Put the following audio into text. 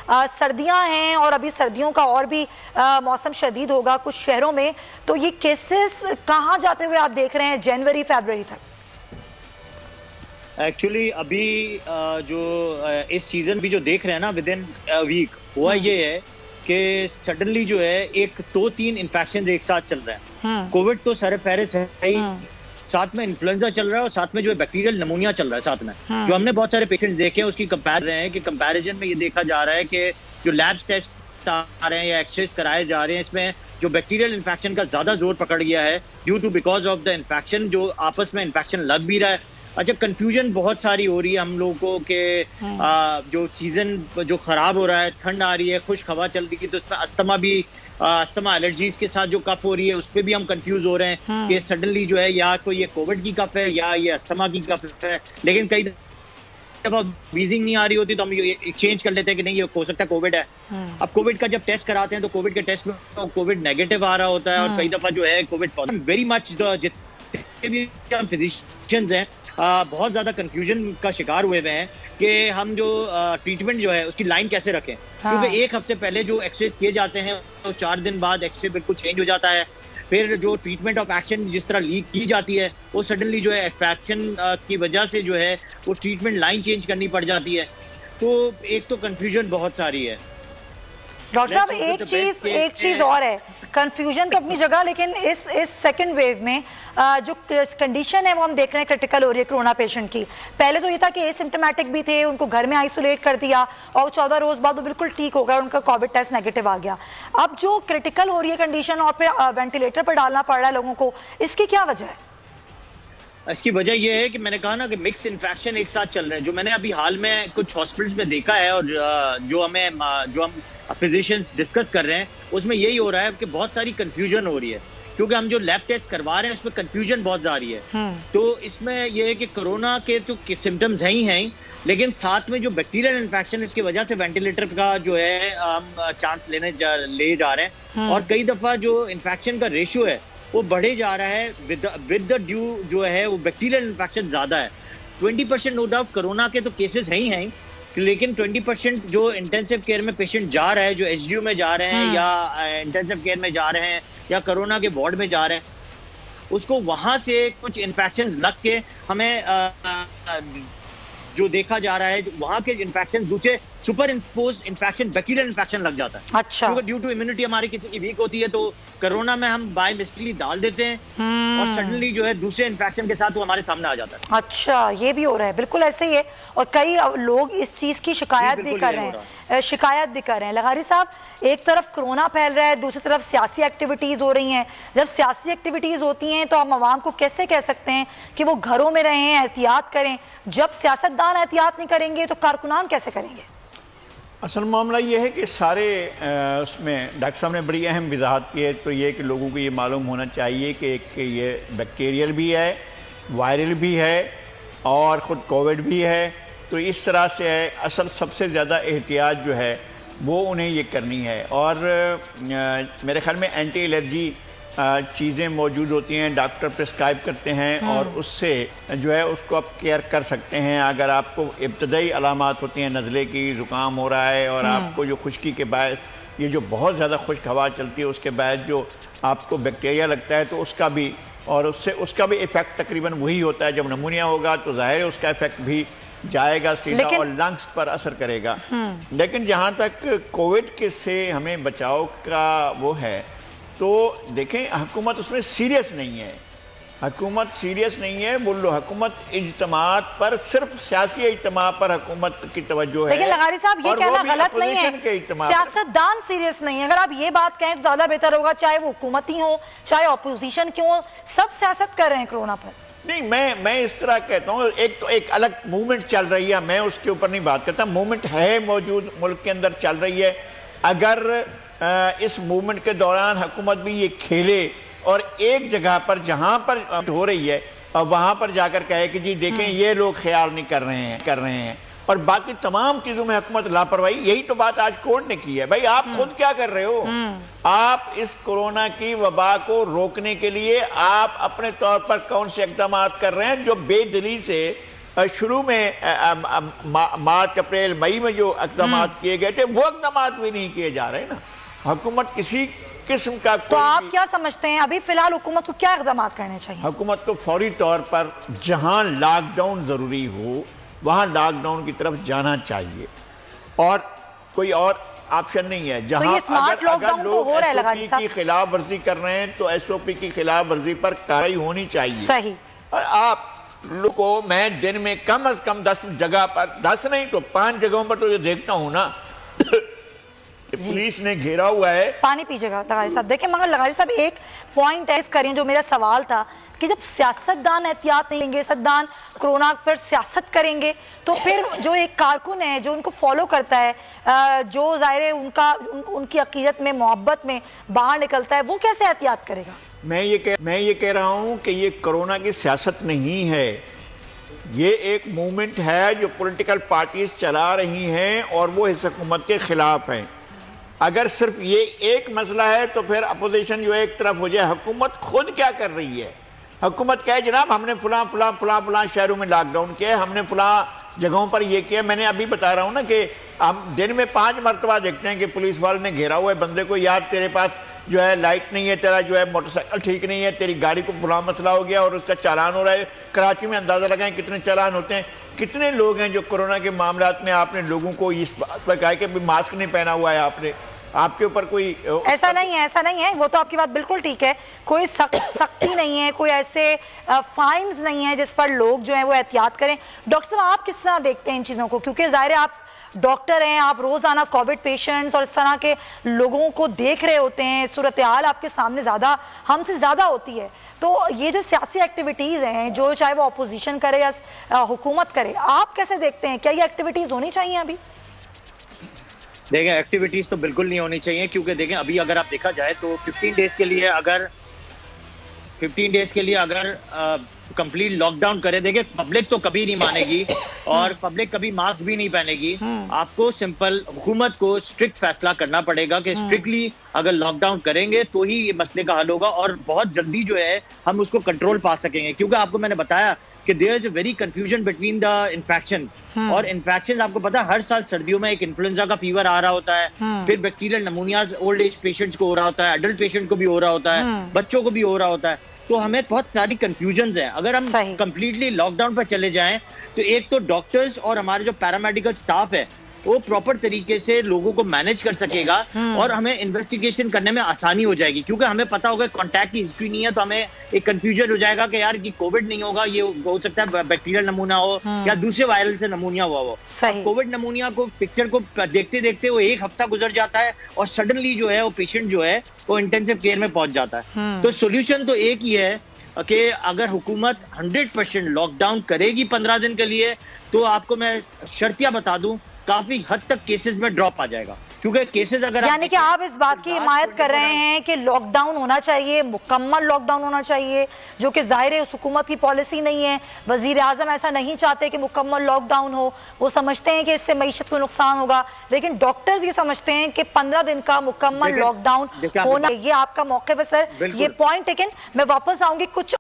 سردیاں ہیں اور ابھی سردیوں کا اور بھی موسم شدید ہوگا کچھ شہروں میں، تو یہ کیسز کہاں جاتے ہوئے آپ دیکھ رہے ہیں جنوری فیبروری تک؟ ایکچولی ابھی جو اس سیزن بھی جو دیکھ رہے ہیں نا ود ان ویک، ہوا یہ ہے کہ سڈنلی جو ہے ایک 2-3 انفیکشن ایک ساتھ چل رہے ہیں. کووڈ تو سر فہرست ہے ہی، ساتھ میں انفلوئنزا چل رہا ہے اور ساتھ میں جو ہے بیکٹیریل نمونیا چل رہا ہے ساتھ میں. جو ہم نے بہت سارے پیشنٹ دیکھے ہیں اس کی کمپیئر رہے ہیں کہ کمپیریزن میں یہ دیکھا جا رہا ہے کہ جو لیب ٹیسٹ آ رہے ہیں یا ایکسریز کرائے جا رہے ہیں، اس میں جو بیکٹیریل انفیکشن کا زیادہ زور پکڑ گیا ہے due to because of the infection, جو آپس میں انفیکشن لگ بھی رہا ہے. اچھا، کنفیوژن بہت ساری ہو رہی ہے ہم لوگوں کو کہ جو سیزن جو خراب ہو رہا ہے، ٹھنڈ آ رہی ہے، خشک ہوا چل رہی ہے، تو اس میں استما الرجیز کے ساتھ جو کف ہو رہی ہے اس پہ بھی ہم کنفیوز ہو رہے ہیں کہ سڈنلی جو ہے یا تو یہ کووڈ کی کف ہے یا یہ استما کی کف ہے. لیکن کئی دفعہ ویزنگ نہیں آ رہی ہوتی تو ہم یہ چینج کر لیتے ہیں کہ نہیں یہ ہو سکتا ہے کووڈ ہے. اب کووڈ کا جب ٹیسٹ کراتے ہیں تو کووڈ کے ٹیسٹ میں کووڈ نیگیٹو آ رہا ہوتا ہے اور کئی دفعہ جو ہے کووڈ پازیٹیو. ویری مچ جتنے بھی ہم فزیشینز ہیں بہت زیادہ کنفیوژن کا شکار ہوئے ہیں کہ ہم جو ٹریٹمنٹ جو ہے اس کی لائن کیسے رکھیں، کیونکہ ایک ہفتے پہلے جو ایکسریز کیے جاتے ہیں تو 4 دن بعد ایکسرے بالکل چینج ہو جاتا ہے. پھر جو ٹریٹمنٹ آف ایکشن جس طرح لیک کی جاتی ہے وہ سڈنلی جو ہے انفیکشن کی وجہ سے جو ہے وہ ٹریٹمنٹ لائن چینج کرنی پڑ جاتی ہے. تو ایک تو کنفیوژن بہت ساری ہے. ڈاکٹر صاحب ایک چیز اور ہے، کنفیوژن تو اپنی جگہ، لیکن اس سیکنڈ ویو میں جو کنڈیشن ہے وہ ہم دیکھ رہے ہیں کرٹیکل ہو رہی ہے کرونا پیشنٹ کی. پہلے تو یہ تھا کہ اے سمپٹمیٹک بھی تھے، ان کو گھر میں آئسولیٹ کر دیا اور 14 روز بعد وہ بالکل ٹھیک ہو گیا، ان کا کووڈ ٹیسٹ نیگیٹو آ گیا. اب جو کرٹیکل ہو رہی ہے کنڈیشن اور پھر وینٹیلیٹر پر ڈالنا پڑ رہا ہے لوگوں کو، اس کی کیا وجہ ہے؟ اس کی وجہ یہ ہے کہ میں نے کہا نا کہ مکس انفیکشن ایک ساتھ چل رہے ہیں. جو میں نے ابھی حال میں کچھ ہاسپٹلس میں دیکھا ہے اور جو ہم فزیشینز ڈسکس کر رہے ہیں اس میں یہی ہو رہا ہے کہ بہت ساری کنفیوژن ہو رہی ہے کیونکہ ہم جو لیب ٹیسٹ کروا رہے ہیں اس میں کنفیوژن بہت جاری ہے. تو اس میں یہ ہے کہ کرونا کے تو سمٹمز ہیں لیکن ساتھ میں جو بیکٹیریل انفیکشن اس کی وجہ سے وینٹیلیٹر کا جو ہے ہم چانس لے جا رہے ہیں اور کئی دفعہ جو انفیکشن کا ریشو ہے وہ بڑھے جا رہا ہے ود دا ڈیو جو ہے وہ بیکٹیریل انفیکشن زیادہ ہے. 20% نو ڈاؤٹ کرونا کے تو کیسز ہیں لیکن 20% جو انٹینسو کیئر میں پیشنٹ جا رہا ہے، جو ایچ ڈی یو میں جا رہے ہیں یا انٹینسو کیئر میں جا رہے ہیں یا کرونا کے وارڈ میں جا رہے ہیں، اس کو وہاں سے کچھ انفیکشنز لگ کے ہمیں جو دیکھا جا رہا ہے وہاں کے انفیکشن دوسرے super impose infection bacterial infection لگ جاتا ہے. اچھا، کیونکہ ڈیو ٹو امیونٹی ہماری کسی کی ویک ہوتی ہے تو کرونا میں ہم بائی مسٹیکلی ڈال دیتے ہیں اور سڈنلی جو ہے دوسرے انفیکشن کے ساتھ وہ ہمارے سامنے آ جاتا ہے. اچھا، یہ بھی ہو رہا ہے، بالکل ایسے ہی ہے اور کئی لوگ اس چیز کی شکایت بھی کر رہے ہیں. لغاری صاحب، ایک طرف کرونا پھیل رہا ہے، دوسری طرف سیاسی ایکٹیویٹیز ہو رہی ہیں. جب سیاسی ایکٹیویٹیز ہوتی ہیں تو ہم عوام کو کیسے کہہ سکتے ہیں کہ وہ گھروں میں رہیں، احتیاط کریں؟ جب سیاستدان احتیاط نہیں کریں گے تو کارکنان کیسے کریں گے؟ اصل معاملہ یہ ہے کہ سارے اس میں ڈاکٹر صاحب نے بڑی اہم وضاحت کی ہے. تو یہ کہ لوگوں کو یہ معلوم ہونا چاہیے کہ یہ بیکٹیریل بھی ہے، وائرل بھی ہے اور خود کووڈ بھی ہے. تو اس طرح سے ہے اصل سب سے زیادہ احتیاط جو ہے وہ انہیں یہ کرنی ہے. اور میرے خیال میں اینٹی الرجی چیزیں موجود ہوتی ہیں، ڈاکٹر پرسکرائب کرتے ہیں اور اس سے جو ہے اس کو آپ کیئر کر سکتے ہیں. اگر آپ کو ابتدائی علامات ہوتی ہیں نزلے کی، زکام ہو رہا ہے اور آپ کو جو خشکی کے باعث یہ جو بہت زیادہ خشک ہوا چلتی ہے اس کے باعث جو آپ کو بیکٹیریا لگتا ہے تو اس کا بھی اور اس کا بھی ایفیکٹ تقریباً وہی ہوتا ہے. جب نمونیا ہوگا تو ظاہر ہے اس کا ایفیکٹ بھی جائے گا سیدھا اور لنگس پر اثر کرے گا. لیکن جہاں تک کووڈ کے سے ہمیں بچاؤ کا وہ ہے تو دیکھیں حکومت اس میں سیریس نہیں ہے. حکومت سیریس نہیں ہے. بولو حکومت اجتماعات پر، صرف سیاسی اجتماع پر حکومت کی توجہ ہے. لیکن لغاری صاحب یہ کہنا غلط نہیں ہے، سیاستدان سیریس نہیں ہے. اگر آپ یہ بات کہیں تو زیادہ بہتر ہوگا، چاہے وہ حکومتی ہوں چاہے اپوزیشن کیوں، سب سیاست کر رہے ہیں کرونا پر. نہیں، میں اس طرح کہتا ہوں ایک تو ایک الگ موومنٹ چل رہی ہے، میں اس کے اوپر نہیں بات کرتا. موومنٹ ہے موجود ملک کے اندر چل رہی ہے. اگر اس موومنٹ کے دوران حکومت بھی یہ کھیلے اور ایک جگہ پر جہاں پر ہو رہی ہے اور وہاں پر جا کر کہے کہ جی دیکھیں یہ لوگ خیال نہیں کر رہے ہیں اور باقی تمام چیزوں میں حکومت لاپرواہی، یہی تو بات آج کورٹ نے کی ہے. بھائی آپ خود کیا کر رہے ہو؟ آپ اس کورونا کی وبا کو روکنے کے لیے آپ اپنے طور پر کون سے اقدامات کر رہے ہیں جو بے دلی سے شروع میں مارچ اپریل مئی میں جو اقدامات کیے گئے تھے وہ اقدامات بھی نہیں کیے جا رہے نا. حکومت کسی قسم کا تو آپ کیا سمجھتے ہیں ابھی فی الحال حکومت کو کیا اقدامات کرنے چاہیے؟ حکومت کو فوری طور پر جہاں لاک ڈاؤن ضروری ہو وہاں لاک ڈاؤن کی طرف جانا چاہیے اور کوئی اور آپشن نہیں ہے. جہاں اگر لوگ SOP کی خلاف ورزی کر رہے ہیں تو SOP کی خلاف ورزی پر کارروائی ہونی چاہیے. صحیح. اور آپ لوگوں کو میں دن میں کم از کم 10 جگہ پر 10 نہیں تو 5 جگہوں پر تو یہ دیکھتا ہوں نا کہ پولیس نے گھیرا ہوا ہے. پانی پیجئے گا لغاری صاحب. دیکھیں مگر لغاری صاحب ایک پوائنٹ ایس کریں جو میرا سوال تھا کہ جب سیاستدان احتیاط نہیں لیں گے، سیاستدان کرونا پر سیاست کریں گے تو پھر جو ایک کارکن ہے جو ان کو فالو کرتا ہے، جو ظاہر ہے ان کی عقیدت میں محبت میں باہر نکلتا ہے، وہ کیسے احتیاط کرے گا؟ میں یہ کہہ رہا ہوں کہ یہ کرونا کی سیاست نہیں ہے، یہ ایک موومنٹ ہے جو پولیٹیکل پارٹیز چلا رہی ہیں اور وہ اس حکومت کے خلاف ہیں. اگر صرف یہ ایک مسئلہ ہے تو پھر اپوزیشن جو ایک طرف ہو جائے. حکومت خود کیا کر رہی ہے؟ حکومت کہے جناب ہم نے فلاں شہروں میں لاک ڈاؤن کیا ہے، ہم نے فلاں جگہوں پر یہ کیا. میں نے ابھی بتا رہا ہوں نا کہ ہم دن میں 5 مرتبہ دیکھتے ہیں کہ پولیس والے نے گھیرا ہوا ہے بندے کو، یار تیرے پاس جو ہے لائٹ نہیں ہے، تیرا جو ہے موٹر سائیکل ٹھیک نہیں ہے، تیری گاڑی کو فلاں مسئلہ ہو گیا اور اس کا چالان ہو رہا ہے. کراچی میں اندازہ لگائیں کتنے چالان ہوتے ہیں. کتنے لوگ ہیں جو کورونا کے معاملات میں آپ نے لوگوں کو اس بات پر کہا کہ ماسک نہیں پہنا ہوا ہے آپ کے اوپر کوئی ایسا نہیں ہے. وہ تو آپ کی بات بالکل ٹھیک ہے، کوئی سختی نہیں ہے، کوئی ایسے فائنز نہیں ہے جس پر لوگ جو ہیں وہ احتیاط کریں. ڈاکٹر صاحب آپ کس طرح دیکھتے ہیں ان چیزوں کو؟ کیونکہ ظاہر ہے آپ ڈاکٹر ہیں، آپ روزانہ کووڈ پیشنٹس اور اس طرح کے لوگوں کو دیکھ رہے ہوتے ہیں، صورتحال آپ کے سامنے ہم سے زیادہ ہوتی ہے. تو یہ جو سیاسی ایکٹیویٹیز ہیں جو چاہے وہ اپوزیشن کرے یا حکومت کرے، آپ کیسے دیکھتے ہیں؟ کیا یہ ایکٹیویٹیز ہونی چاہیے ابھی؟ دیکھیں ایکٹیویٹیز تو بالکل نہیں ہونی چاہیے، کیونکہ دیکھیں ابھی اگر آپ دیکھا جائے تو 15 ڈیز کے لیے اگر کمپلیٹ لاک ڈاؤن کرے، دیکھیں پبلک تو کبھی نہیں مانے گی اور پبلک کبھی ماسک بھی نہیں پہنے گی. آپ کو سمپل حکومت کو اسٹرکٹ فیصلہ کرنا پڑے گا کہ اسٹرکٹلی اگر لاک ڈاؤن کریں گے تو ہی یہ مسئلے کا حل ہوگا اور بہت جلدی جو ہے ہم اس کو کنٹرول پا سکیں گے. کیونکہ آپ کو میں نے بتایا کہ there is a very confusion between the infections اور infections آپ کو پتا ہر سال سردیوں میں ایک انفلوئنزا کا فیور آ رہا ہوتا ہے، پھر بیکٹیریل نمونیاز اولڈ ایج پیشنٹس کو ہو رہا ہوتا ہے، ایڈلٹ پیشنٹ کو بھی ہو رہا ہوتا ہے، بچوں کو بھی ہو رہا ہوتا ہے. تو ہمیں بہت ساری کنفیوژنز ہیں. اگر ہم کمپلیٹلی لاک ڈاؤن پر چلے جائیں تو ایک تو ڈاکٹرز اور ہمارے جو پیرامیڈیکل سٹاف ہے وہ پراپر طریقے سے لوگوں کو مینج کر سکے گا اور ہمیں انویسٹیگیشن کرنے میں آسانی ہو جائے گی. کیونکہ ہمیں پتا ہوگا کانٹیکٹ کی ہسٹری نہیں ہے تو ہمیں ایک کنفیوژن ہو جائے گا کہ یار یہ کووڈ نہیں ہوگا، یہ ہو سکتا ہے بیکٹیریل نمونہ ہو یا دوسرے وائرل سے نمونیا ہوا ہو. کووڈ نمونیا کو پکچر کو دیکھتے دیکھتے وہ 1 ہفتہ گزر جاتا ہے اور سڈنلی جو ہے وہ پیشنٹ جو ہے وہ انٹینسو کیئر میں پہنچ جاتا ہے. تو سولوشن تو ایک ہی ہے کہ اگر حکومت 100% لاک ڈاؤن کرے گی 15 دن کے لیے تو آپ کو میں شرطیہ بتا دوں کافی حد تک کیسز میں ڈراپ آ جائے گا. کیونکہ کیسز اگر یعنی کہ آپ اس بات کی حمایت کر رہے ہیں کہ لاک ڈاؤن ہونا چاہیے، مکمل لاک ڈاؤن ہونا چاہیے، جو کہ ظاہر ہے اس حکومت کی پالیسی نہیں ہے. وزیر اعظم ایسا نہیں چاہتے کہ مکمل لاک ڈاؤن ہو، وہ سمجھتے ہیں کہ اس سے معیشت کو نقصان ہوگا، لیکن ڈاکٹرز یہ سمجھتے ہیں کہ 15 دن کا مکمل لاک ڈاؤن ہونا. یہ آپ کا موقف ہے سر، یہ پوائنٹ. لیکن میں واپس آؤں گی کچھ